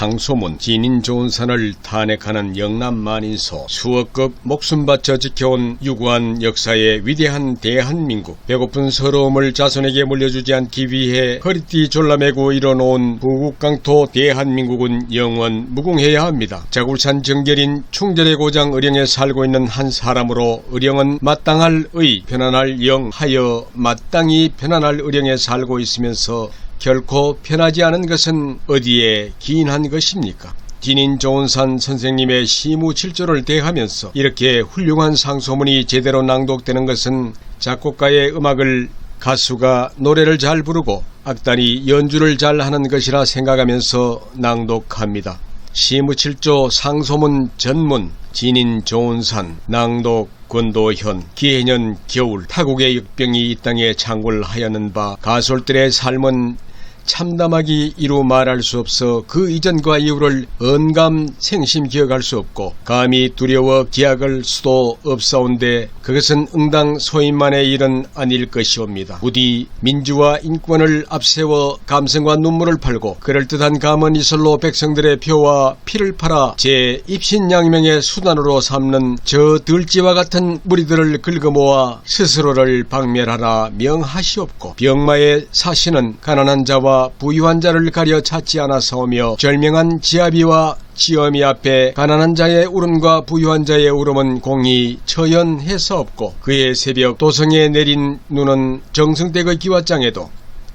상소문, 진인 좋은 산을 탄핵하는 영남 만인소, 수억급 목숨 바쳐 지켜온 유구한 역사의 위대한 대한민국, 배고픈 서러움을 자손에게 물려주지 않기 위해 허리띠 졸라매고 일어놓은 부국강토 대한민국은 영원 무궁해야 합니다. 자굴산 정결인 충절의 고장 의령에 살고 있는 한 사람으로 의령은 마땅할 의, 편안할 영 하여 마땅히 편안할 의령에 살고 있으면서 결코 편하지 않은 것은 어디에 기인한 것입니까? 진인 좋은 산 선생님의 시무칠조를 대하면서 이렇게 훌륭한 상소문이 제대로 낭독되는 것은 작곡가의 음악을 가수가 노래를 잘 부르고 악단이 연주를 잘 하는 것이라 생각하면서 낭독합니다. 시무칠조 상소문 전문, 진인 좋은 산, 낭독 권도현. 기해년 겨울 타국의 역병이 이 땅에 창궐하였는 바 가솔들의 삶은 참담하기 이루 말할 수 없어 그 이전과 이후를 언감 생심 기억할 수 없고 감히 두려워 기약할 수도 없사온데 그것은 응당 소인만의 일은 아닐 것이옵니다. 부디 민주와 인권을 앞세워 감성과 눈물을 팔고 그럴듯한 감언 이설로 백성들의 표와 피를 팔아 제 입신양명의 수단으로 삼는 저 들쥐와 같은 무리들을 긁어모아 스스로를 박멸하라 명하시옵고 병마의 사신은 가난한 자와 부유한 자를 가려 찾지 않아서오며 절명한 지아비와 지엄이 앞에 가난한 자의 울음과 부유한 자의 울음은 공히 처연해서 없고 그의 새벽 도성에 내린 눈은 정승댁의 기왓장에도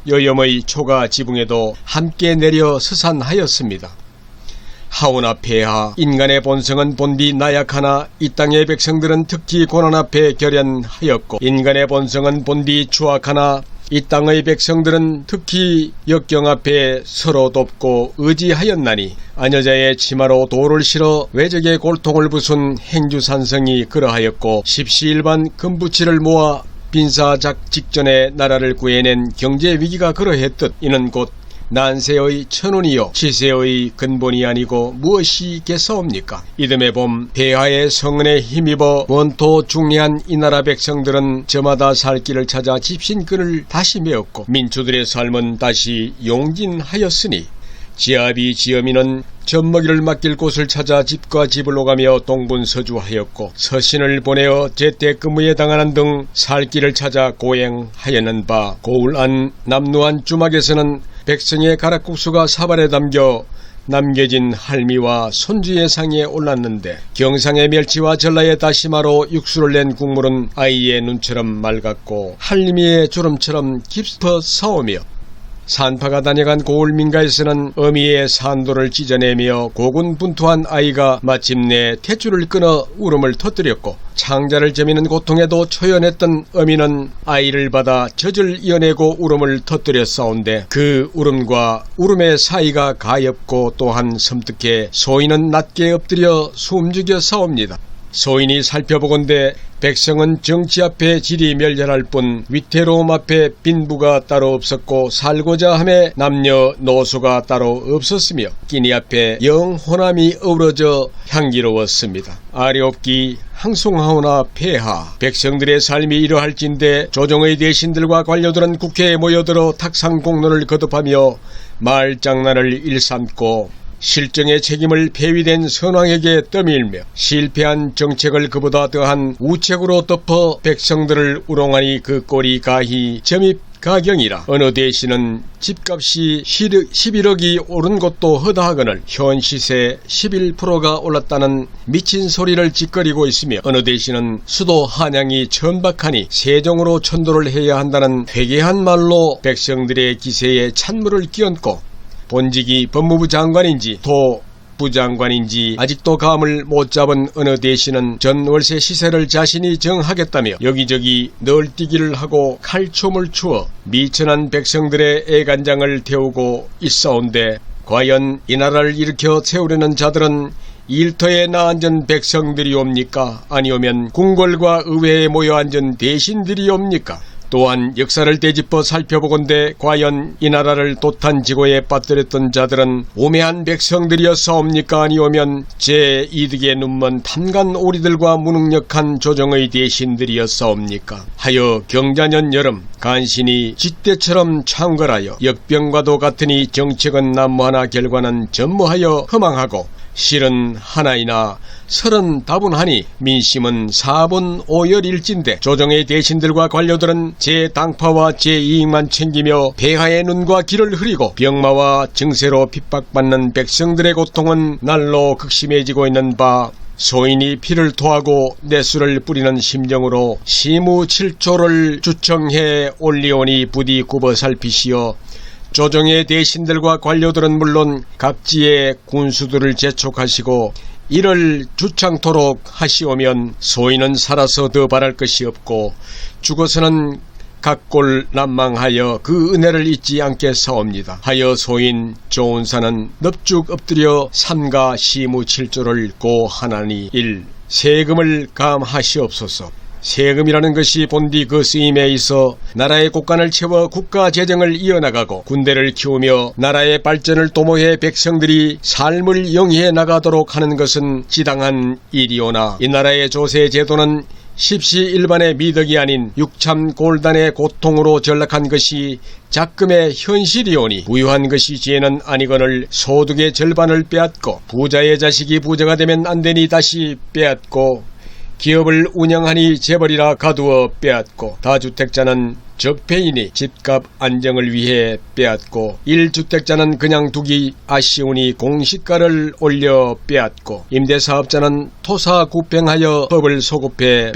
여염의 초가 지붕에도 함께 내려 스산하였습니다. 하오나 폐하, 인간의 본성은 본디 나약하나 이 땅의 백성들은 특히 고난 앞에 결연하였고 인간의 본성은 본디 추악하나 이 땅의 백성들은 특히 역경 앞에 서로 돕고 의지하였나니 아녀자의 치마로 돌을 실어 외적의 골통을 부순 행주산성이 그러하였고 십시일반 금부치를 모아 빈사작 직전에 나라를 구해낸 경제위기가 그러했듯 이는 곧 난세의 천운이요 치세의 근본이 아니고 무엇이겠사옵니까? 이듬해 봄 폐하의 성은에 힘입어 원토 중리한 이 나라 백성들은 저마다 살 길을 찾아 집신끈을 다시 메었고 민초들의 삶은 다시 용진하였으니 지아비 지엄이는 젖먹이를 맡길 곳을 찾아 집과 집을 오가며 동분서주하였고 서신을 보내어 재택근무에 당하는 등 살 길을 찾아 고행하였는 바 고을 안 남루한 주막에서는 백성의 가락국수가 사발에 담겨 남겨진 할미와 손주의 상에 올랐는데 경상의 멸치와 전라의 다시마로 육수를 낸 국물은 아이의 눈처럼 맑았고 할미의 주름처럼 깊어서오며 산파가 다녀간 고을 민가에서는 어미의 산도를 찢어내며 고군분투한 아이가 마침내 탯줄을 끊어 울음을 터뜨렸고 창자를 저미는 고통에도 초연했던 어미는 아이를 받아 젖을 이어내고 울음을 터뜨렸사온데 그 울음과 울음의 사이가 가엾고 또한 섬뜩해 소인은 낮게 엎드려 숨죽여 싸웁니다. 소인이 살펴보건대 백성은 정치 앞에 질이 멸렬할 뿐 위태로움 앞에 빈부가 따로 없었고 살고자 함에 남녀노소가 따로 없었으며 끼니 앞에 영호남이 어우러져 향기로웠습니다. 아래옵기 항송하오나 폐하, 백성들의 삶이 이러할진대 조정의 대신들과 관료들은 국회에 모여들어 탁상공론을 거듭하며 말장난을 일삼고 실정의 책임을 폐위된 선왕에게 떠밀며 실패한 정책을 그보다 더한 우책으로 덮어 백성들을 우롱하니 그 꼴이 가히 점입가경이라. 어느 대신은 집값이 11억이 오른 것도 허다하거늘 현 시세 11%가 올랐다는 미친 소리를 짓거리고 있으며 어느 대신은 수도 한양이 천박하니 세종으로 천도를 해야 한다는 회개한 말로 백성들의 기세에 찬물을 끼얹고 본직이 법무부 장관인지 부장관인지 아직도 감을 못 잡은 어느 대신은 전월세 시세를 자신이 정하겠다며 여기저기 널뛰기를 하고 칼춤을 추어 미천한 백성들의 애간장을 태우고 있사온데 과연 이 나라를 일으켜 세우려는 자들은 일터에 나앉은 백성들이옵니까? 아니오면 궁궐과 의회에 모여 앉은 대신들이옵니까? 또한 역사를 되짚어 살펴보건대 과연 이 나라를 도탄지고에 빠뜨렸던 자들은 우매한 백성들이었사옵니까? 아니오면 제 이득에 눈먼 탐관 오리들과 무능력한 조정의 대신들이었사옵니까? 하여 경자년 여름 간신히 쥐떼처럼 창궐하여 역병과도 같으니 정책은 난무하나 결과는 전무하여 허망하고 실은 하나이나 설은 다분하니 민심은 사분오열일진데 조정의 대신들과 관료들은 제 당파와 제 이익만 챙기며 폐하의 눈과 귀를 흐리고 병마와 증세로 핍박받는 백성들의 고통은 날로 극심해지고 있는 바 소인이 피를 토하고 내수를 뿌리는 심정으로 시무칠조를 주청해 올리오니 부디 굽어 살피시어 조정의 대신들과 관료들은 물론 각지의 군수들을 재촉하시고 이를 주창토록 하시오면 소인은 살아서 더 바랄 것이 없고 죽어서는 각골 난망하여 그 은혜를 잊지 않겠사옵니다. 하여 소인 조은사는 넙죽 엎드려 삼가 시무칠조를 고하나니 1. 세금을 감하시옵소서. 세금이라는 것이 본디 그 쓰임에 있어 나라의 곳간을 채워 국가 재정을 이어나가고 군대를 키우며 나라의 발전을 도모해 백성들이 삶을 영위해 나가도록 하는 것은 지당한 일이오나 이 나라의 조세 제도는 십시일반의 미덕이 아닌 육참골단의 고통으로 전락한 것이 작금의 현실이오니 부유한 것이 죄는 아니거늘 소득의 절반을 빼앗고 부자의 자식이 부자가 되면 안되니 다시 빼앗고 기업을 운영하니 재벌이라 가두어 빼앗고 다주택자는 적폐이니 집값 안정을 위해 빼앗고 1주택자는 그냥 두기 아쉬우니 공시가를 올려 빼앗고 임대사업자는 토사구팽하여 법을 소급해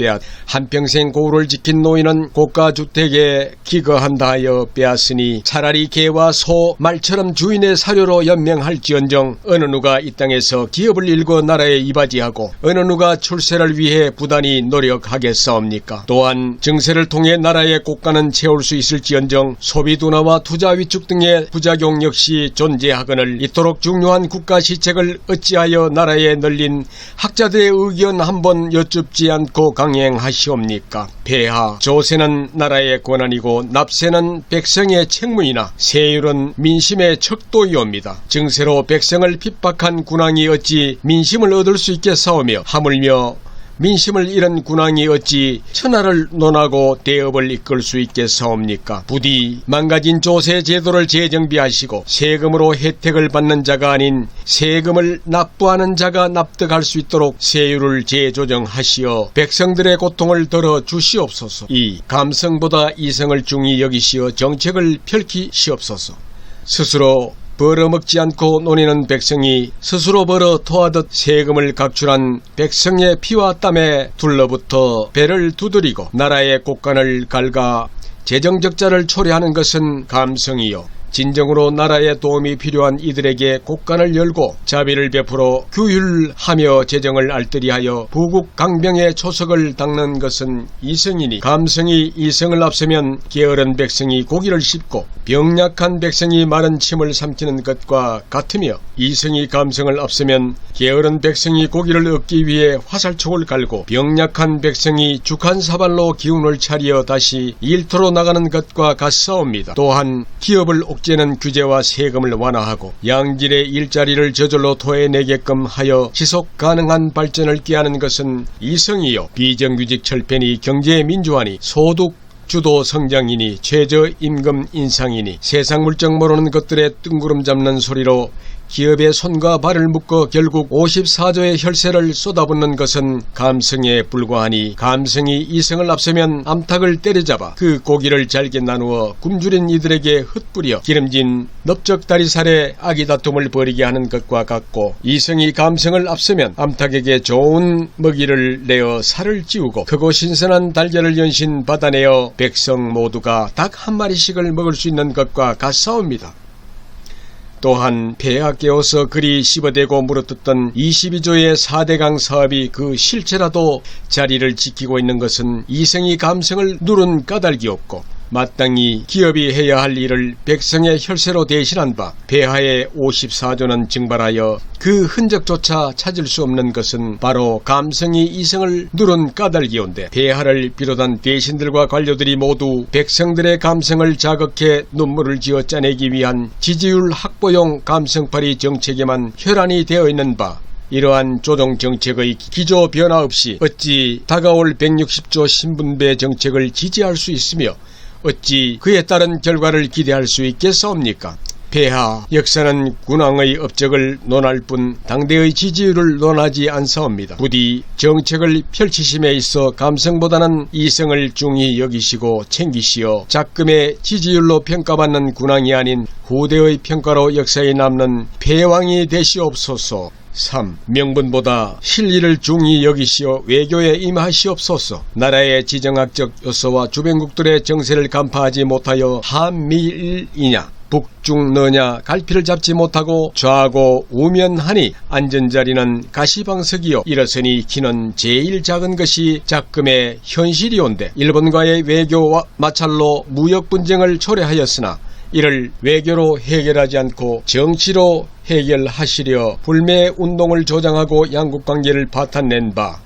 한평생 고우를 지킨 노인은 고가주택에 기거한다 하여 빼앗으니 차라리 개와 소, 말처럼 주인의 사료로 연명할지언정 어느 누가 이 땅에서 기업을 일궈 나라에 이바지하고 어느 누가 출세를 위해 부단히 노력하겠사옵니까? 또한 증세를 통해 나라의 곳간은 채울 수 있을지언정 소비 둔화와 투자 위축 등의 부작용 역시 존재하거늘 이토록 중요한 국가 시책을 어찌하여 나라에 널린 학자들의 의견 한번 여쭙지 않고 강행하시옵니까? 폐하, 조세는 나라의 권한이고 납세는 백성의 책무이나 세율은 민심의 척도이옵니다. 증세로 백성을 핍박한 군왕이 어찌 민심을 얻을 수 있겠사오며 하물며 민심을 잃은 군왕이 어찌 천하를 논하고 대업을 이끌 수 있겠사옵니까? 부디 망가진 조세 제도를 재정비하시고 세금으로 혜택을 받는 자가 아닌 세금을 납부하는 자가 납득할 수 있도록 세율을 재조정하시어 백성들의 고통을 덜어 주시옵소서. 2. 감성보다 이성을 중히 여기시어 정책을 펼키시옵소서. 스스로 벌어먹지 않고 노니는 백성이 스스로 벌어 토하듯 세금을 각출한 백성의 피와 땀에 둘러붙어 배를 두드리고 나라의 곳간을 갉아 재정적자를 초래하는 것은 감성이요 진정으로 나라에 도움이 필요한 이들에게 곳간을 열고 자비를 베풀어 규율하며 재정을 알뜰히하여 부국 강병의 초석을 닦는 것은 이성이니 감성이 이성을 앞세면 게으른 백성이 고기를 씹고 병약한 백성이 마른 침을 삼키는 것과 같으며 이성이 감성을 앞세면 게으른 백성이 고기를 얻기 위해 화살촉을 갈고 병약한 백성이 죽한 사발로 기운을 차리어 다시 일터로 나가는 것과 같사옵니다. 또한 기업을 옥죄는 규제와 세금을 완화하고 양질의 일자리를 저절로 토해내게끔 하여 지속 가능한 발전을 꾀하는 것은 이성이요 비정규직 철폐니 경제 민주화니 소득 주도 성장이니 최저임금 인상이니 세상 물정 모르는 것들의 뜬구름 잡는 소리로 기업의 손과 발을 묶어 결국 54조의 혈세를 쏟아붓는 것은 감성에 불과하니 감성이 이성을 앞세면 암탉을 때려잡아 그 고기를 잘게 나누어 굶주린 이들에게 흩뿌려 기름진 넓적다리살에 아기 다툼을 벌이게 하는 것과 같고 이성이 감성을 앞세면 암탉에게 좋은 먹이를 내어 살을 찌우고 크고 신선한 달걀을 연신 받아내어 백성 모두가 닭 한 마리씩을 먹을 수 있는 것과 같사옵니다. 또한 폐하 깨어서 그리 씹어대고 물어뜯던 22조의 4대강 사업이 그 실체라도 자리를 지키고 있는 것은 이성이 감성을 누른 까닭이 없고 마땅히 기업이 해야 할 일을 백성의 혈세로 대신한 바 폐하의 54조는 증발하여 그 흔적조차 찾을 수 없는 것은 바로 감성이 이성을 누른 까닭이온데, 폐하를 비롯한 대신들과 관료들이 모두 백성들의 감성을 자극해 눈물을 지어 짜내기 위한 지지율 확보용 감성팔이 정책에만 혈안이 되어 있는 바, 이러한 조정 정책의 기조 변화 없이 어찌 다가올 160조 신분배 정책을 지지할 수 있으며 어찌 그에 따른 결과를 기대할 수 있겠사옵니까? 폐하 역사는 군왕의 업적을 논할 뿐 당대의 지지율을 논하지 않사옵니다. 부디 정책을 펼치심에 있어 감성보다는 이성을 중히 여기시고 챙기시어 작금의 지지율로 평가받는 군왕이 아닌 후대의 평가로 역사에 남는 폐왕이 되시옵소서. 3. 명분보다 실리를 중히 여기시어 외교에 임하시옵소서. 나라의 지정학적 요소와 주변국들의 정세를 간파하지 못하여 한미일이냐 북중너냐 갈피를 잡지 못하고 좌고 우면하니 안전자리는 가시방석이요 일어서니 기는 제일 작은 것이 작금의 현실이온데, 일본과의 외교와 마찰로 무역분쟁을 초래하였으나 이를 외교로 해결하지 않고 정치로 해결하시려 불매운동을 조장하고 양국관계를 파탄낸 바,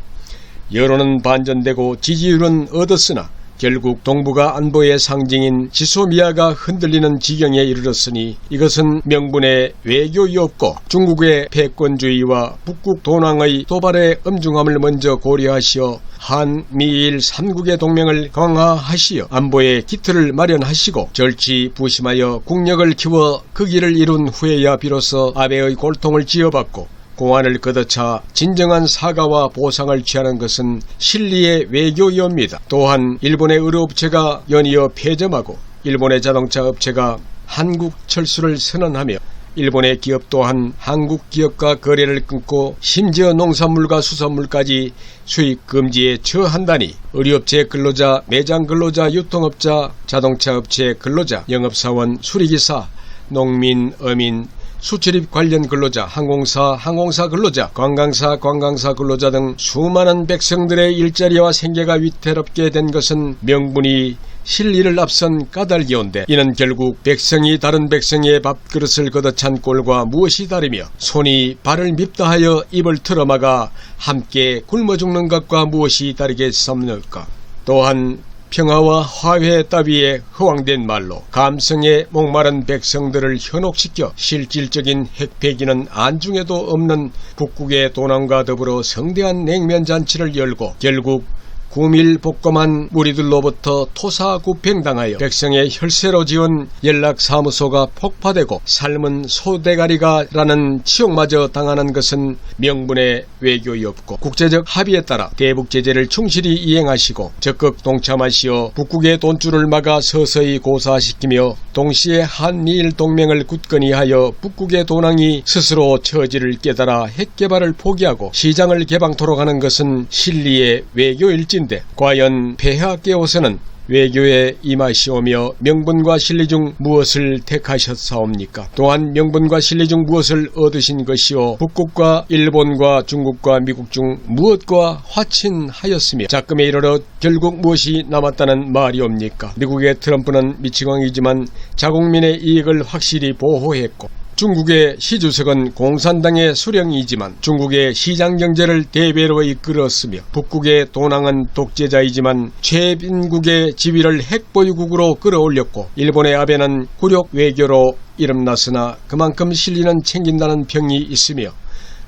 여론은 반전되고 지지율은 얻었으나 결국 동북아 안보의 상징인 지소미아가 흔들리는 지경에 이르렀으니 이것은 명분의 외교이 없고 중국의 패권주의와 북극 도낭의 도발의 엄중함을 먼저 고려하시어 한미일 3국의 동맹을 강화하시어 안보의 기틀을 마련하시고 절치부심하여 국력을 키워 그 길을 이룬 후에야 비로소 아베의 골통을 지어받고 공안을 걷어차 진정한 사과와 보상을 취하는 것은 실리의 외교이옵니다. 또한 일본의 의료업체가 연이어 폐점하고 일본의 자동차 업체가 한국 철수를 선언하며 일본의 기업 또한 한국 기업과 거래를 끊고 심지어 농산물과 수산물까지 수입 금지에 처한다니, 의료업체 근로자, 매장 근로자, 유통업자, 자동차업체 근로자, 영업사원, 수리기사, 농민, 어민, 수출입 관련 근로자, 항공사 근로자, 관광사 근로자 등 수많은 백성들의 일자리와 생계가 위태롭게 된 것은 명분이 실리를 앞선 까닭이온데, 이는 결국 백성이 다른 백성의 밥그릇을 걷어찬 꼴과 무엇이 다르며 손이 발을 밉다하여 입을 틀어막아 함께 굶어 죽는 것과 무엇이 다르겠습니까? 또한 평화와 화해 따위에 허황된 말로 감성에 목마른 백성들을 현혹시켜 실질적인 핵폐기는 안중에도 없는 북극의 도난과 더불어 성대한 냉면잔치를 열고 결국 구밀복검한 무리들로부터 토사구팽당하여 백성의 혈세로 지은 연락사무소가 폭파되고 삶은 소대가리가 라는 치욕마저 당하는 것은 명분의 외교이 없고 국제적 합의에 따라 대북제재를 충실히 이행하시고 적극 동참하시어 북극의 돈줄을 막아 서서히 고사시키며 동시에 한미일 동맹을 굳건히 하여 북극의 도낭이 스스로 처지를 깨달아 핵개발을 포기하고 시장을 개방토록 하는 것은 실리의 외교일진데, 과연 폐하께서는 외교에 임하시오며 명분과 실리 중 무엇을 택하셨사옵니까? 또한 명분과 실리 중 무엇을 얻으신 것이오 북극과 일본과 중국과 미국 중 무엇과 화친하였으며 작금에 이르러 결국 무엇이 남았다는 말이옵니까? 미국의 트럼프는 미치광이지만 자국민의 이익을 확실히 보호했고, 중국의 시주석은 공산당의 수령이지만 중국의 시장경제를 대외로 이끌었으며, 북극의 도낭은 독재자이지만 최빈국의 지위를 핵보유국으로 끌어올렸고, 일본의 아베는 굴욕 외교로 이름났으나 그만큼 실리는 챙긴다는 평이 있으며,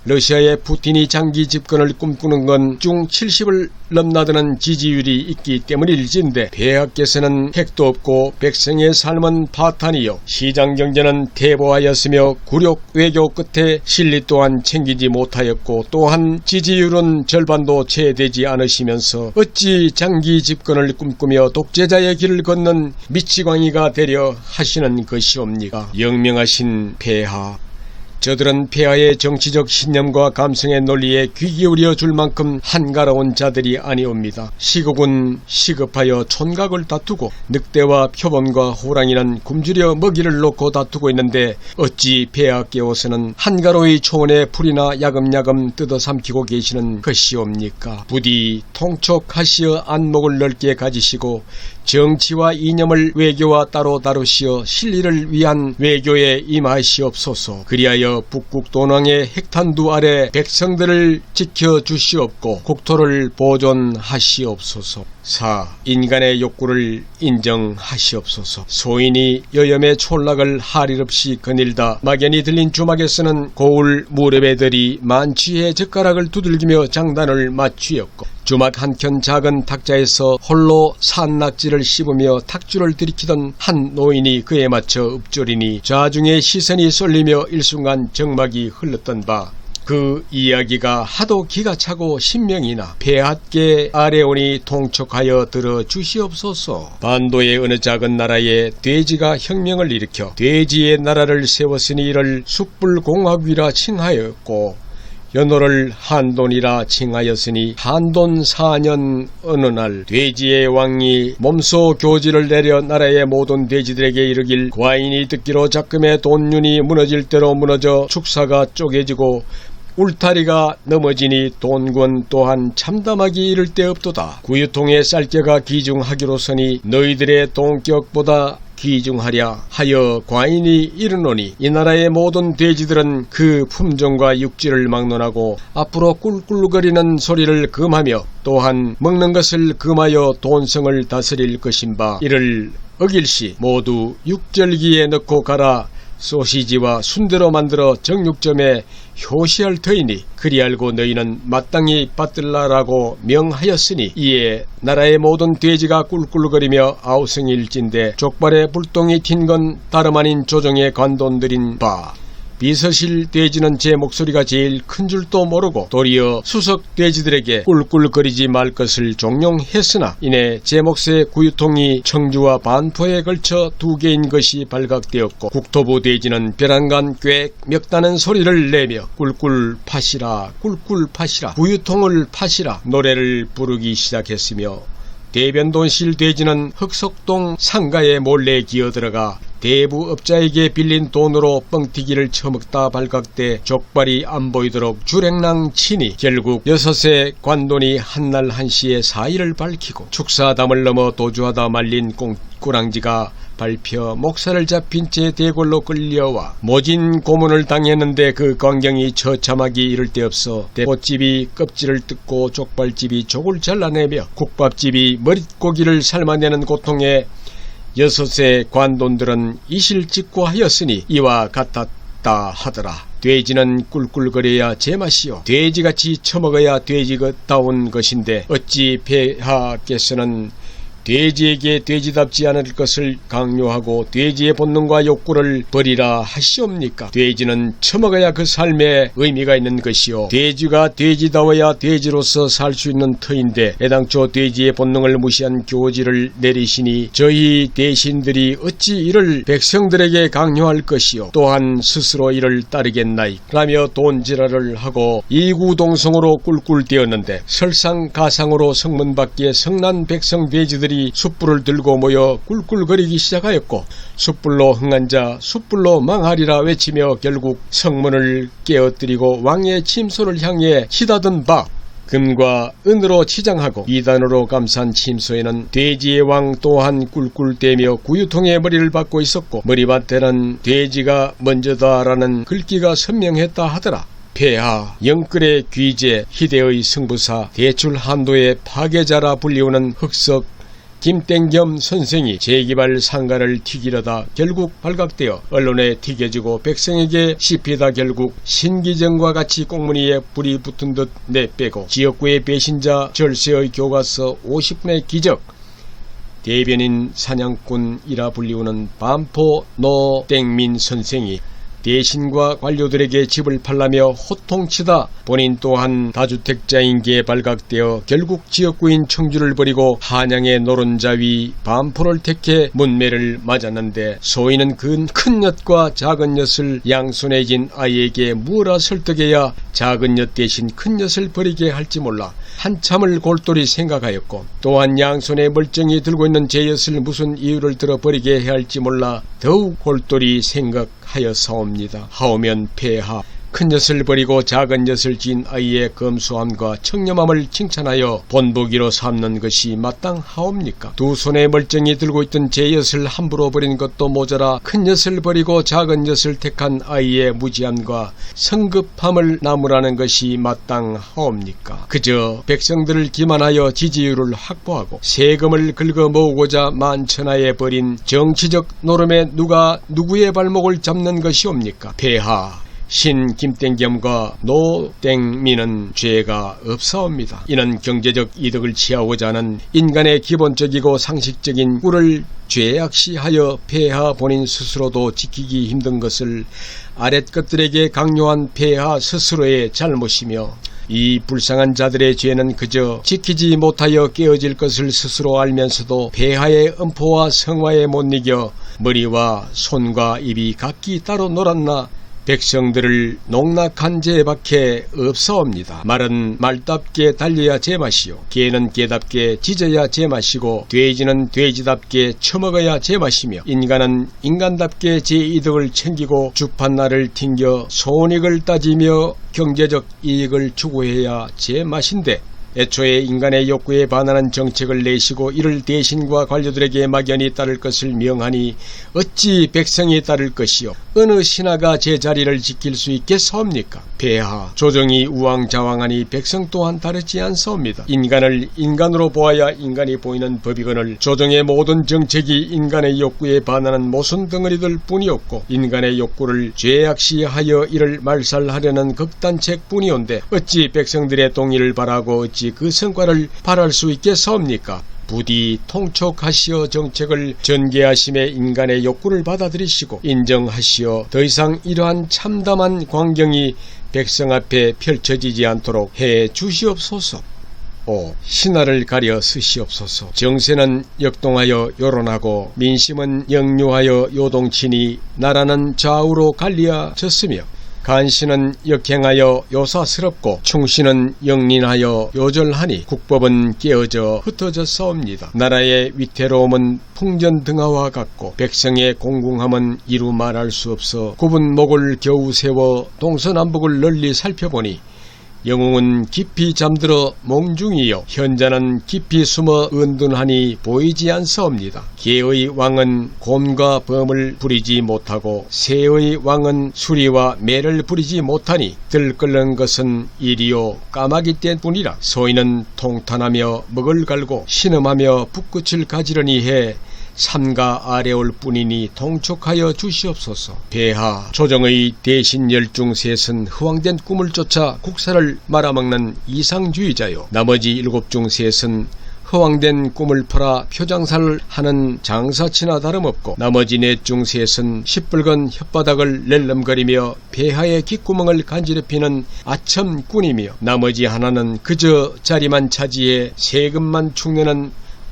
러시아의 푸틴이 장기 집권을 꿈꾸는 건 중 70을 넘나드는 지지율이 있기 때문일진데, 폐하께서는 핵도 없고 백성의 삶은 파탄이요 시장경제는 퇴보하였으며 굴욕 외교 끝에 실리 또한 챙기지 못하였고, 또한 지지율은 절반도 채 되지 않으시면서 어찌 장기 집권을 꿈꾸며 독재자의 길을 걷는 미치광이가 되려 하시는 것이옵니까? 영명하신 폐하, 저들은 폐하의 정치적 신념과 감성의 논리에 귀 기울여 줄 만큼 한가로운 자들이 아니옵니다. 시국은 시급하여 촌각을 다투고 늑대와 표범과 호랑이는 굶주려 먹이를 놓고 다투고 있는데 어찌 폐하께서는 한가로이 초원의 풀이나 야금야금 뜯어삼키고 계시는 것이옵니까? 부디 통촉하시어 안목을 넓게 가지시고 정치와 이념을 외교와 따로 다루시어 실리를 위한 외교에 임하시옵소서. 그리하여 북극돈왕의 핵탄두 아래 백성들을 지켜주시옵고 국토를 보존하시옵소서. 4. 인간의 욕구를 인정하시옵소서. 소인이 여염의 촌락을 할일 없이 거닐다 막연히 들린 주막에서는 고울 무렵애들이 만취해 젓가락을 두들기며 장단을 맞추었고 주막 한켠 작은 탁자에서 홀로 산낙지를 씹으며 탁주를 들이키던 한 노인이 그에 맞춰 읊조리니 좌중의 시선이 쏠리며 일순간 정막이 흘렀던 바 그 이야기가 하도 기가 차고 신명이나 폐하께 아래오니 통촉하여 들어주시옵소서. 반도의 어느 작은 나라에 돼지가 혁명을 일으켜 돼지의 나라를 세웠으니 이를 숯불공화국이라 칭하였고 연호를 한돈이라 칭하였으니 한돈 4년 어느 날 돼지의 왕이 몸소 교지를 내려 나라의 모든 돼지들에게 이르길 과인이 듣기로 작금의 돈윤이 무너질 대로 무너져 축사가 쪼개지고 울타리가 넘어지니 돈권 또한 참담하기 이를 데 없도다. 구유통의 쌀개가 기중하기로서니 너희들의 돈격보다 기중하랴 하여 과인이 이르노니 이 나라의 모든 돼지들은 그 품종과 육질을 막론하고 앞으로 꿀꿀거리는 소리를 금하며 또한 먹는 것을 금하여 돈성을 다스릴 것인바 이를 어길시 모두 육절기에 넣고 가라. 소시지와 순대로 만들어 정육점에 효시할 터이니 그리 알고 너희는 마땅히 받들라라고 명하였으니 이에 나라의 모든 돼지가 꿀꿀거리며 아우성일진데 족발에 불똥이 튄 건 다름 아닌 조정의 관돈들인 바 비서실 돼지는 제 목소리가 제일 큰 줄도 모르고 도리어 수석 돼지들에게 꿀꿀거리지 말 것을 종용했으나 이내 제 몫의 구유통이 청주와 반포에 걸쳐 2개인 것이 발각되었고 국토부 돼지는 벼랑간 꽥 멱다는 소리를 내며 꿀꿀 파시라 꿀꿀 파시라 구유통을 파시라 노래를 부르기 시작했으며 대변돈실 돼지는 흑석동 상가에 몰래 기어들어가 대부업자에게 빌린 돈으로 뻥튀기를 처먹다 발각돼 족발이 안 보이도록 주랭랑 치니 결국 6의 관돈이 한날 한시에 사의를 밝히고 축사담을 넘어 도주하다 말린 꾸랑지가 밟혀 목살을 잡힌 채 대궐로 끌려와 모진 고문을 당했는데 그 광경이 처참하기 이를 데 없어 대포집이 껍질을 뜯고 족발집이 족을 잘라내며 국밥집이 머릿고기를 삶아내는 고통에 6의 관돈들은 이실직고하였으니 이와 같았다 하더라. 돼지는 꿀꿀거려야 제맛이요 돼지같이 처먹어야 돼지다운 것인데 어찌 폐하께서는 돼지에게 돼지답지 않을 것을 강요하고 돼지의 본능과 욕구를 버리라 하시옵니까? 돼지는 처먹어야 그 삶에 의미가 있는 것이요 돼지가 돼지다워야 돼지로서 살 수 있는 터인데 애당초 돼지의 본능을 무시한 교지를 내리시니 저희 대신들이 어찌 이를 백성들에게 강요할 것이요 또한 스스로 이를 따르겠나이 라며 돈지랄을 하고 이구동성으로 꿀꿀대었는데 설상가상으로 성문 밖에 성난 백성 돼지들이 숯불을 들고 모여 꿀꿀거리기 시작하였고 숯불로 흥한 자 숯불로 망하리라 외치며 결국 성문을 깨어뜨리고 왕의 침소를 향해 치닫은 바 금과 은으로 치장하고 이단으로 감싼 침소에는 돼지의 왕 또한 꿀꿀대며 구유통의 머리를 받고 있었고 머리밭에는 돼지가 먼저다라는 글귀가 선명했다 하더라. 폐하, 영끌의 귀재, 희대의 승부사, 대출 한도의 파괴자라 불리우는 흑석 김땡겸 선생이 재기발 상가를 튀기려다 결국 발각되어 언론에 튀겨지고 백성에게 씹히다 결국 신기정과 같이 꽁무니에 불이 붙은 듯 내빼고 지역구의 배신자 절세의 교과서 50분의 기적 대변인 사냥꾼이라 불리우는 반포 노땡민 선생이 대신과 관료들에게 집을 팔라며 호통치다 본인 또한 다주택자인 게 발각되어 결국 지역구인 청주를 버리고 한양의 노른자위 반포를 택해 문매를 맞았는데 소인은 그 큰 엿과 작은 엿을 양손에 쥔 아이에게 무엇라 설득해야 작은 엿 대신 큰 엿을 버리게 할지 몰라 한참을 골똘히 생각하였고 또한 양손에 멀쩡히 들고 있는 제 엿을 무슨 이유를 들어 버리게 해야 할지 몰라 더욱 골똘히 생각하여 사옵니다. 하오면 폐하 큰 엿을 버리고 작은 엿을 진 아이의 검소함과 청렴함을 칭찬하여 본보기로 삼는 것이 마땅하옵니까? 두 손에 멀쩡히 들고 있던 제 엿을 함부로 버린 것도 모자라 큰 엿을 버리고 작은 엿을 택한 아이의 무지함과 성급함을 나무라는 것이 마땅하옵니까? 그저 백성들을 기만하여 지지율을 확보하고 세금을 긁어 모으고자 만천하에 벌인 정치적 노름에 누가 누구의 발목을 잡는 것이옵니까? 폐하 신 김땡겸과 노땡미는 죄가 없사옵니다. 이는 경제적 이득을 취하고자 하는 인간의 기본적이고 상식적인 꿀을 죄악시하여 폐하 본인 스스로도 지키기 힘든 것을 아랫 것들에게 강요한 폐하 스스로의 잘못이며 이 불쌍한 자들의 죄는 그저 지키지 못하여 깨어질 것을 스스로 알면서도 폐하의 음포와 성화에 못 이겨 머리와 손과 입이 각기 따로 놀았나 백성들을 농락한 죄밖에 없사옵니다. 말은 말답게 달려야 제맛이요 개는 개답게 짖어야 제맛이고 돼지는 돼지답게 처먹어야 제맛이며 인간은 인간답게 제 이득을 챙기고 주판날을 튕겨 손익을 따지며 경제적 이익을 추구해야 제맛인데 애초에 인간의 욕구에 반하는 정책을 내시고 이를 대신과 관료들에게 막연히 따를 것을 명하니 어찌 백성이 따를 것이요 어느 신하가 제 자리를 지킬 수 있겠사옵니까? 폐하 조정이 우왕좌왕하니 백성 또한 다르지 않사옵니다. 인간을 인간으로 보아야 인간이 보이는 법이거늘 조정의 모든 정책이 인간의 욕구에 반하는 모순 덩어리들 뿐이었고 인간의 욕구를 죄악시하여 이를 말살하려는 극단책 뿐이온데 어찌 백성들의 동의를 바라고 어찌 그 성과를 바랄 수 있겠사옵니까? 부디 통촉하시어 정책을 전개하심에 인간의 욕구를 받아들이시고 인정하시어 더 이상 이러한 참담한 광경이 백성 앞에 펼쳐지지 않도록 해 주시옵소서. 5. 신하를 가려 쓰시옵소서. 정세는 역동하여 요론하고 민심은 역류하여 요동치니 나라는 좌우로 갈리어졌으며 간신은 역행하여 요사스럽고 충신은 영린하여 요절하니 국법은 깨어져 흩어졌사옵니다. 나라의 위태로움은 풍전등화와 같고 백성의 공궁함은 이루 말할 수 없어 굽은 목을 겨우 세워 동서남북을 널리 살펴보니 영웅은 깊이 잠들어 몽중이요 현자는 깊이 숨어 은둔하니 보이지 않사옵니다. 개의 왕은 곰과 범을 부리지 못하고 새의 왕은 수리와 매를 부리지 못하니 들끓는 것은 이리요 까마귀 떼뿐이라. 소인은 통탄하며 먹을 갈고 신음하며 붓끝을 가지려니 해 삼가 아래올 뿐이니 통촉하여 주시옵소서. 폐하 조정의 대신 열중 셋은 허황된 꿈을 쫓아 국사를 말아먹는 이상주의자요 나머지 7중 셋은 허황된 꿈을 팔아 표장사를 하는 장사치나 다름없고 나머지 4중 셋은 시뻘건 혓바닥을 낼름거리며 폐하의 귓구멍을 간지럽히는 아첨꾼이며 나머지 하나는 그저 자리만 차지해 세금만 축내는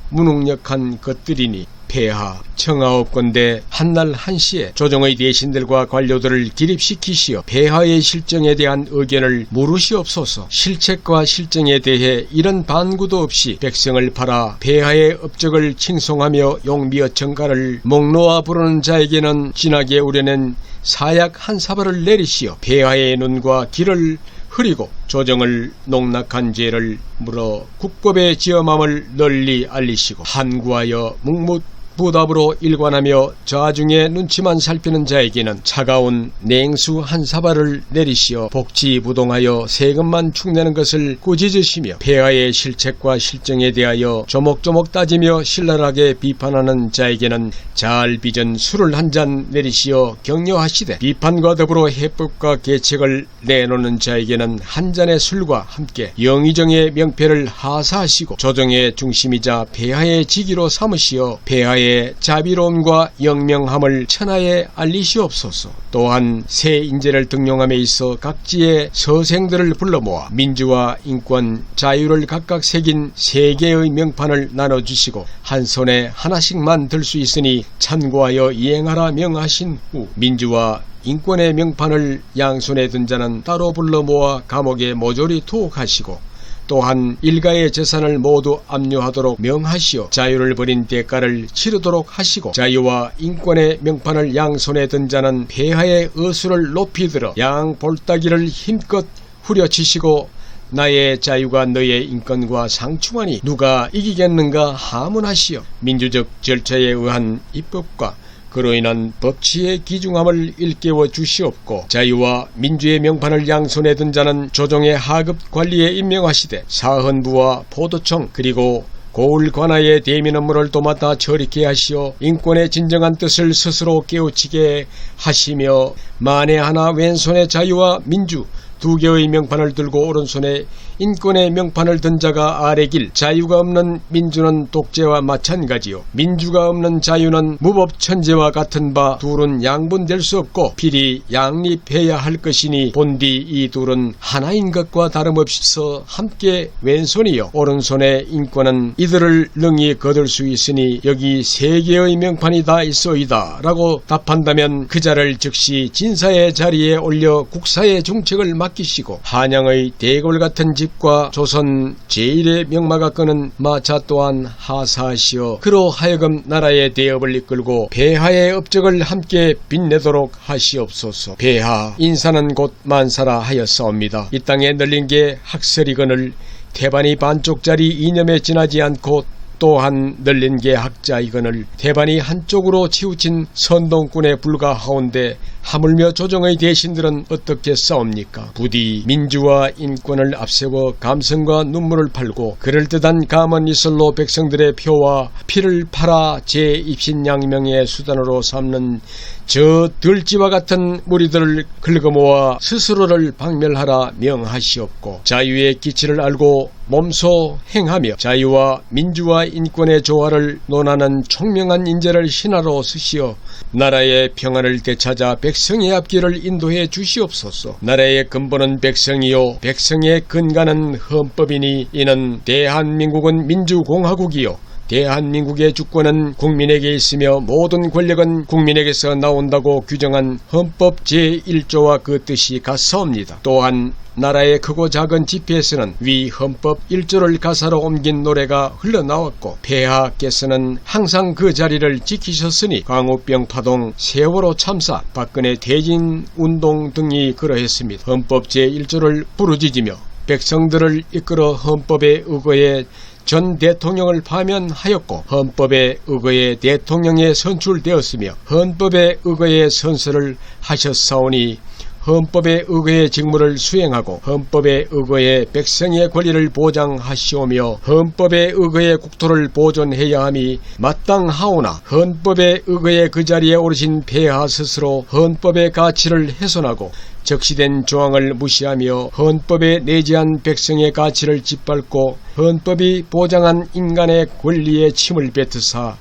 무능력한 것들이니 폐하 청하옵건대 한날 한시에 조정의 대신들과 관료들을 기립시키시어 폐하의 실정에 대한 의견을 물으시옵소서. 실책과 실정에 대해 이런 반구도 없이 백성을 팔아 폐하의 업적을 칭송하며 용미어 청가를 목놓아 부르는 자에게는 진하게 우려낸 사약 한 사발을 내리시어 폐하의 눈과 귀를 흐리고 조정을 농락한 죄를 물어 국법의 지엄함을 널리 알리시고 한구하여 묵묵부답으로 일관하며 좌중의 눈치만 살피는 자에게는 차가운 냉수 한 사발을 내리시어 복지부동하여 세금만 축내는 것을 꾸짖으시며 폐하의 실책과 실정에 대하여 조목조목 따지며 신랄하게 비판하는 자에게는 잘 빚은 술을 한 잔 내리시어 격려하시되 비판과 더불어 해법과 계책을 내놓는 자에게는 한 잔의 술과 함께 영의정의 명패를 하사하시고 조정의 중심이자 폐하의 직위로 삼으시어 폐하의 자비로움과 영명함을 천하에 알리시옵소서. 또한 새 인재를 등용함에 있어 각지의 서생들을 불러 모아 민주와 인권, 자유를 각각 새긴 3개의 명판을 나눠주시고 한 손에 하나씩만 들 수 있으니 참고하여 이행하라 명하신 후 민주와 인권의 명판을 양손에 든 자는 따로 불러 모아 감옥에 모조리 투옥하시고 또한 일가의 재산을 모두 압류하도록 명하시어 자유를 버린 대가를 치르도록 하시고 자유와 인권의 명판을 양손에 든 자는 폐하의 의수를 높이 들어 양 볼따기를 힘껏 후려치시고 나의 자유가 너의 인권과 상충하니 누가 이기겠는가 하문하시어 민주적 절차에 의한 입법과 그로 인한 법치의 기중함을 일깨워 주시옵고 자유와 민주의 명판을 양손에 든 자는 조정의 하급 관리에 임명하시되 사헌부와 포도청 그리고 고을 관하의 대민 업무를 도맡아 처리케 하시어 인권의 진정한 뜻을 스스로 깨우치게 하시며 만에 하나 왼손에 자유와 민주 두 개의 명판을 들고 오른손에 인권의 명판을 든 자가 아래길 자유가 없는 민주는 독재와 마찬가지요 민주가 없는 자유는 무법천재와 같은 바 둘은 양분될 수 없고 필히 양립해야 할 것이니 본디 이 둘은 하나인 것과 다름없이서 함께 왼손이요 오른손의 인권은 이들을 능히 거둘 수 있으니 여기 세 개의 명판이 다 있소이다 라고 답한다면 그 자를 즉시 진사의 자리에 올려 국사의 중책을 맡기시고 한양의 대골 같은 집과 조선 제1의 명마가 끄는 마차 또한 하사하시어 그로 하여금 나라의 대업을 이끌고 폐하의 업적을 함께 빛내도록 하시옵소서. 폐하 인사는 곧 만사라 하였사옵니다. 이 땅에 널린 게 학설이거늘 태반이 반쪽짜리 이념에 지나지 않고 또한 널린 게 학자이거늘 태반이 한쪽으로 치우친 선동꾼에 불과하온데 하물며 조정의 대신들은 어떻게 싸웁니까? 부디 민주와 인권을 앞세워 감성과 눈물을 팔고 그럴듯한 감언 이설로 백성들의 표와 피를 팔아 제 입신양명의 수단으로 삼는 저 들쥐와 같은 무리들을 긁어모아 스스로를 박멸하라 명하시옵고 자유의 기치를 알고 몸소 행하며 자유와 민주와 인권의 조화를 논하는 총명한 인재를 신하로 쓰시어 나라의 평안을 되찾아 백성의 앞길을 인도해 주시옵소서. 나라의 근본은 백성이요 백성의 근간은 헌법이니 이는 대한민국은 민주공화국이요 대한민국의 주권은 국민에게 있으며 모든 권력은 국민에게서 나온다고 규정한 헌법 제1조와 그 뜻이 같사옵니다. 또한 나라의 크고 작은 집회에서는 위 헌법 1조를 가사로 옮긴 노래가 흘러나왔고 폐하께서는 항상 그 자리를 지키셨으니 광우병 파동, 세월호 참사, 박근혜 퇴진운동 등이 그러했습니다. 헌법 제1조를 부르짖으며 백성들을 이끌어 헌법에 의거해 전 대통령을 파면하였고 헌법에 의거해 대통령에 선출되었으며 헌법에 의거해 선서를 하셨사오니 헌법에 의거해 직무를 수행하고 헌법에 의거해 백성의 권리를 보장하시오며 헌법에 의거해 국토를 보존해야 함이 마땅하오나 헌법에 의거해 그 자리에 오르신 폐하 스스로 헌법의 가치를 훼손하고 적시된 조항을 무시하며 헌법에 내재한 백성의 가치를 짓밟고 헌법이 보장한 인간의 권리에 침을 뱉으사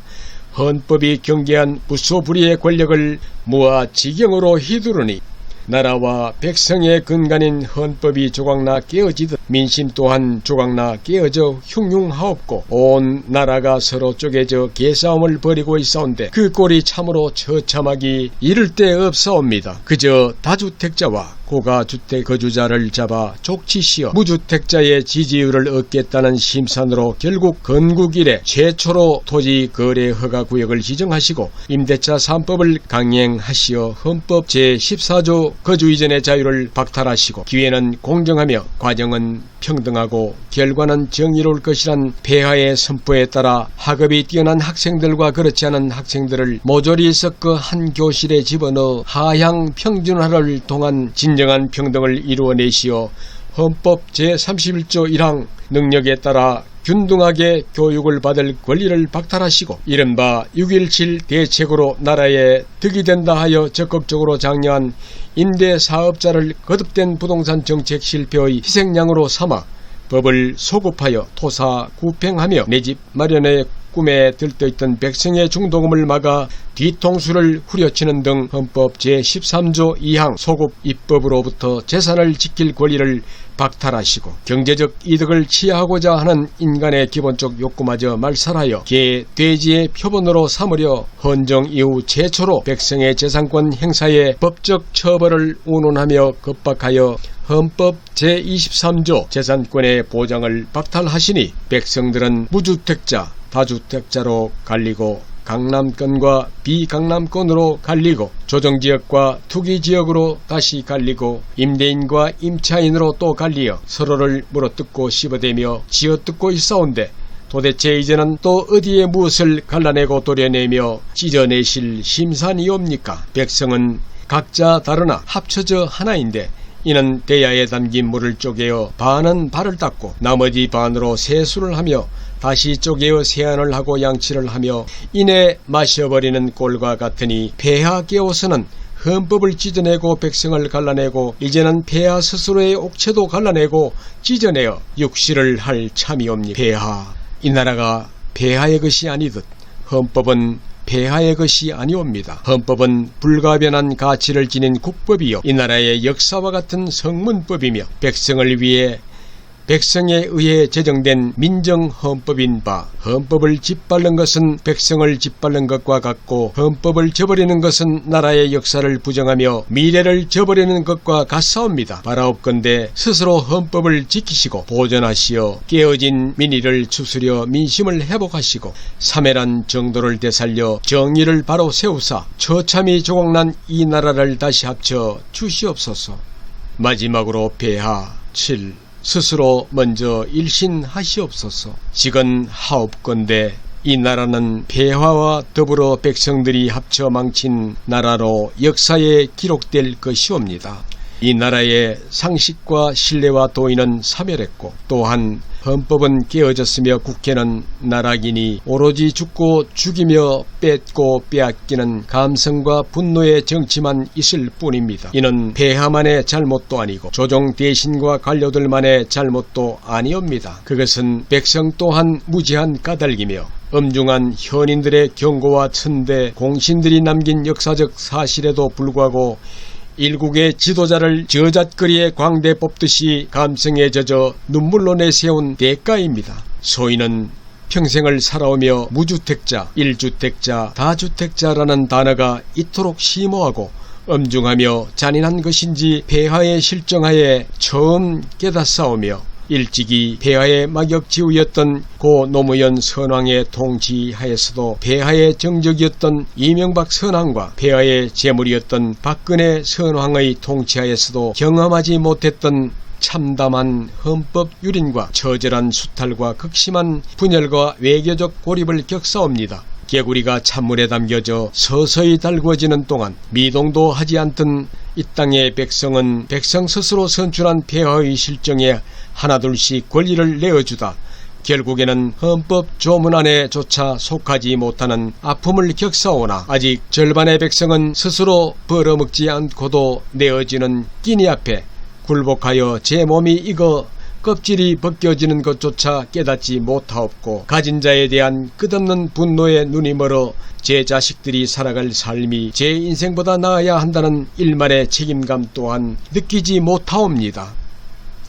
헌법이 경계한 무소불위의 권력을 무아지경으로 휘두르니 나라와 백성의 근간인 헌법이 조각나 깨어지듯 민심 또한 조각나 깨어져 흉흉하옵고 온 나라가 서로 쪼개져 개싸움을 벌이고 있사온데 그 꼴이 참으로 처참하기 이를 데 없사옵니다. 그저 다주택자와 고가주택 거주자를 잡아 족치시어 무주택자의 지지율을 얻겠다는 심산으로 결국 건국 이래 최초로 토지 거래 허가 구역을 지정하시고 임대차 3법을 강행하시어 헌법 제14조 거주 이전의 자유를 박탈하시고 기회는 공정하며 과정은 평등하고 결과는 정의로울 것이란 폐하의 선포에 따라 학업이 뛰어난 학생들과 그렇지 않은 학생들을 모조리 섞어 한 교실에 집어넣어 하향 평준화를 통한 진정한 평등을 이루어내시어 헌법 제31조 1항 능력에 따라 균등하게 교육을 받을 권리를 박탈하시고 이른바 6.17 대책으로 나라에 득이 된다 하여 적극적으로 장려한 임대사업자를 거듭된 부동산 정책 실패의 희생양으로 삼아 법을 소급하여 토사 구팽하며 내 집 마련의 꿈에 들떠있던 백성의 중도금을 막아 뒤통수를 후려치는 등 헌법 제13조 2항 소급 입법으로부터 재산을 지킬 권리를 박탈하시고 경제적 이득을 취하고자 하는 인간의 기본적 욕구마저 말살하여 개, 돼지의 표본으로 삼으려 헌정 이후 최초로 백성의 재산권 행사에 법적 처벌을 운운하며 겁박하여 헌법 제23조 재산권의 보장을 박탈하시니 백성들은 무주택자, 다주택자로 갈리고 강남권과 비강남권으로 갈리고 조정지역과 투기지역으로 다시 갈리고 임대인과 임차인으로 또 갈리어 서로를 물어뜯고 씹어대며 쥐어뜯고 있사온데 도대체 이제는 또 어디에 무엇을 갈라내고 도려내며 찢어내실 심산이옵니까? 백성은 각자 다르나 합쳐져 하나인데 이는 대야에 담긴 물을 쪼개어 반은 발을 닦고 나머지 반으로 세수를 하며 다시 쪼개어 세안을 하고 양치를 하며 이내 마셔버리는 꼴과 같으니 폐하 깨워서는 헌법을 찢어내고 백성을 갈라내고 이제는 폐하 스스로의 옥체도 갈라내고 찢어내어 육시를 할 참이옵니다. 폐하, 이 나라가 폐하의 것이 아니듯 헌법은 폐하의 것이 아니옵니다. 헌법은 불가변한 가치를 지닌 국법이요 이 나라의 역사와 같은 성문법이며 백성을 위해 백성에 의해 제정된 민정헌법인 바 헌법을 짓밟는 것은 백성을 짓밟는 것과 같고 헌법을 저버리는 것은 나라의 역사를 부정하며 미래를 저버리는 것과 같사옵니다. 바라옵건대 스스로 헌법을 지키시고 보존하시어 깨어진 민의를 추스려 민심을 회복하시고 사매란 정도를 되살려 정의를 바로 세우사 처참히 조각난 이 나라를 다시 합쳐 주시옵소서. 마지막으로 폐하 7. 스스로 먼저 일신하시옵소서. 지건 하옵건대 이 나라는 폐하와 더불어 백성들이 합쳐 망친 나라로 역사에 기록될 것이옵니다. 이 나라의 상식과 신뢰와 도의는 사멸했고 또한 헌법은 깨어졌으며 국회는 나락이니 오로지 죽고 죽이며 뺏고 빼앗기는 감성과 분노의 정치만 있을 뿐입니다. 이는 폐하만의 잘못도 아니고 조정 대신과 관료들만의 잘못도 아니옵니다. 그것은 백성 또한 무지한 까닭이며 엄중한 현인들의 경고와 천대 공신들이 남긴 역사적 사실에도 불구하고 일국의 지도자를 저잣거리에 광대 뽑듯이 감성에 젖어 눈물로 내세운 대가입니다. 소인은 평생을 살아오며 무주택자, 일주택자, 다주택자라는 단어가 이토록 심오하고 엄중하며 잔인한 것인지 폐하의 실정하에 처음 깨닫사오며 일찍이 폐하의 막역지우였던 고 노무현 선왕의 통치하에서도 폐하의 정적이었던 이명박 선왕과 폐하의 재물이었던 박근혜 선왕의 통치하에서도 경험하지 못했던 참담한 헌법 유린과 처절한 수탈과 극심한 분열과 외교적 고립을 겪사옵니다. 개구리가 찬물에 담겨져 서서히 달구어지는 동안 미동도 하지 않던 이 땅의 백성은 백성 스스로 선출한 폐하의 실정에 하나둘씩 권리를 내어주다 결국에는 헌법 조문 안에조차 속하지 못하는 아픔을 겪사오나 아직 절반의 백성은 스스로 벌어먹지 않고도 내어지는 끼니 앞에 굴복하여 제 몸이 익어 껍질이 벗겨지는 것조차 깨닫지 못하옵고 가진 자에 대한 끝없는 분노에 눈이 멀어 제 자식들이 살아갈 삶이 제 인생보다 나아야 한다는 일말의 책임감 또한 느끼지 못하옵니다.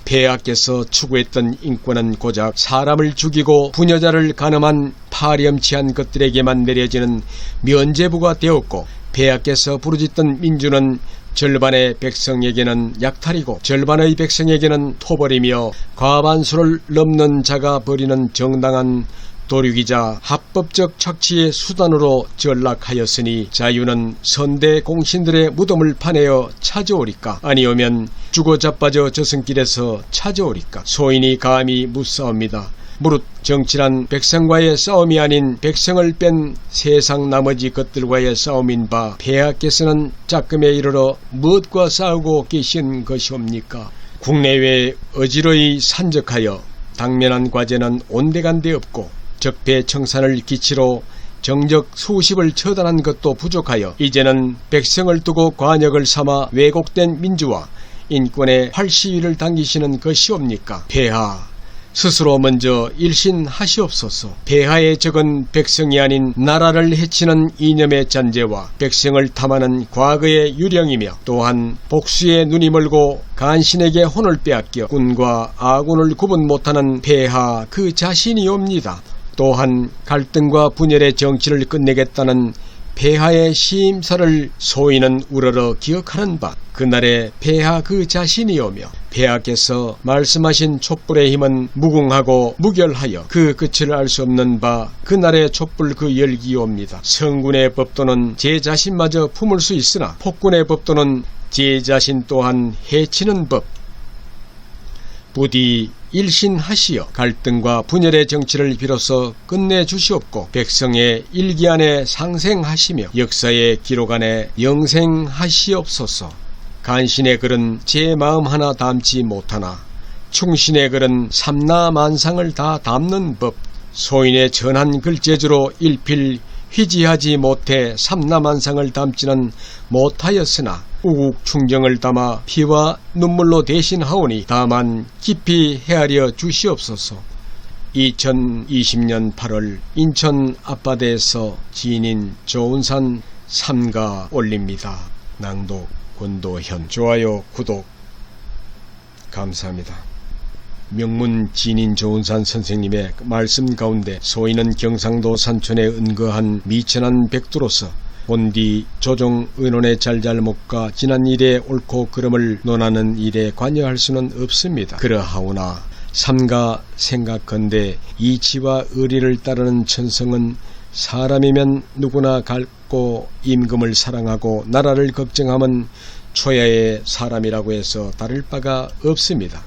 폐하께서 추구했던 인권은 고작 사람을 죽이고 부녀자를 간음한 파렴치한 것들에게만 내려지는 면죄부가 되었고 폐하께서 부르짖던 민주는 절반의 백성에게는 약탈이고 절반의 백성에게는 토벌이며 과반수를 넘는 자가 벌이는 정당한 도륙이자 합법적 착취의 수단으로 전락하였으니 자유는 선대 공신들의 무덤을 파내어 찾아오리까 아니오면 죽어 자빠져 저승길에서 찾아오리까. 소인이 감히 묻사옵니다. 무릇 정치란 백성과의 싸움이 아닌 백성을 뺀 세상 나머지 것들과의 싸움인 바 폐하께서는 짝금에 이르러 무엇과 싸우고 계신 것이옵니까? 국내외 어지러이 산적하여 당면한 과제는 온데간데 없고 적폐 청산을 기치로 정적 수십을 처단한 것도 부족하여 이제는 백성을 두고 관역을 삼아 왜곡된 민주화 인권의 활시위를 당기시는 것이옵니까? 폐하 스스로 먼저 일신하시옵소서. 폐하에 적은 백성이 아닌 나라를 해치는 이념의 잔재와 백성을 탐하는 과거의 유령이며 또한 복수에 눈이 멀고 간신에게 혼을 빼앗겨 군과 아군을 구분 못하는 폐하 그 자신이옵니다. 또한 갈등과 분열의 정치를 끝내겠다는 폐하의 시임사를 소인은 우러러 기억하는 바 그날의 폐하 그 자신이오며 폐하께서 말씀하신 촛불의 힘은 무궁하고 무결하여 그 끝을 알 수 없는 바 그날의 촛불 그 열기옵니다. 성군의 법도는 제 자신마저 품을 수 있으나 폭군의 법도는 제 자신 또한 해치는 법. 부디 일신하시어 갈등과 분열의 정치를 비로소 끝내주시옵고 백성의 일기 안에 상생하시며 역사의 기록 안에 영생하시옵소서. 간신의 글은 제 마음 하나 담지 못하나 충신의 글은 삼라만상을 다 담는 법. 소인의 전한 글재주로 일필 휘지하지 못해 삼라만상을 담지는 못하였으나 우국 충정을 담아 피와 눈물로 대신하오니 다만 깊이 헤아려 주시옵소서. 2020년 8월 인천 앞바다에서 지인인 조은산 삼가 올립니다. 낭독 권도현. 좋아요, 구독 감사합니다. 명문 지인인 조은산 선생님의 말씀 가운데 소인은 경상도 산촌에 은거한 미천한 백두로서 본디 조정 의논의 잘잘못과 지난 일의 옳고 그름을 논하는 일에 관여할 수는 없습니다. 그러하오나 삼가 생각건대 이치와 의리를 따르는 천성은 사람이면 누구나 갈고 임금을 사랑하고 나라를 걱정하면 초야의 사람이라고 해서 다를 바가 없습니다.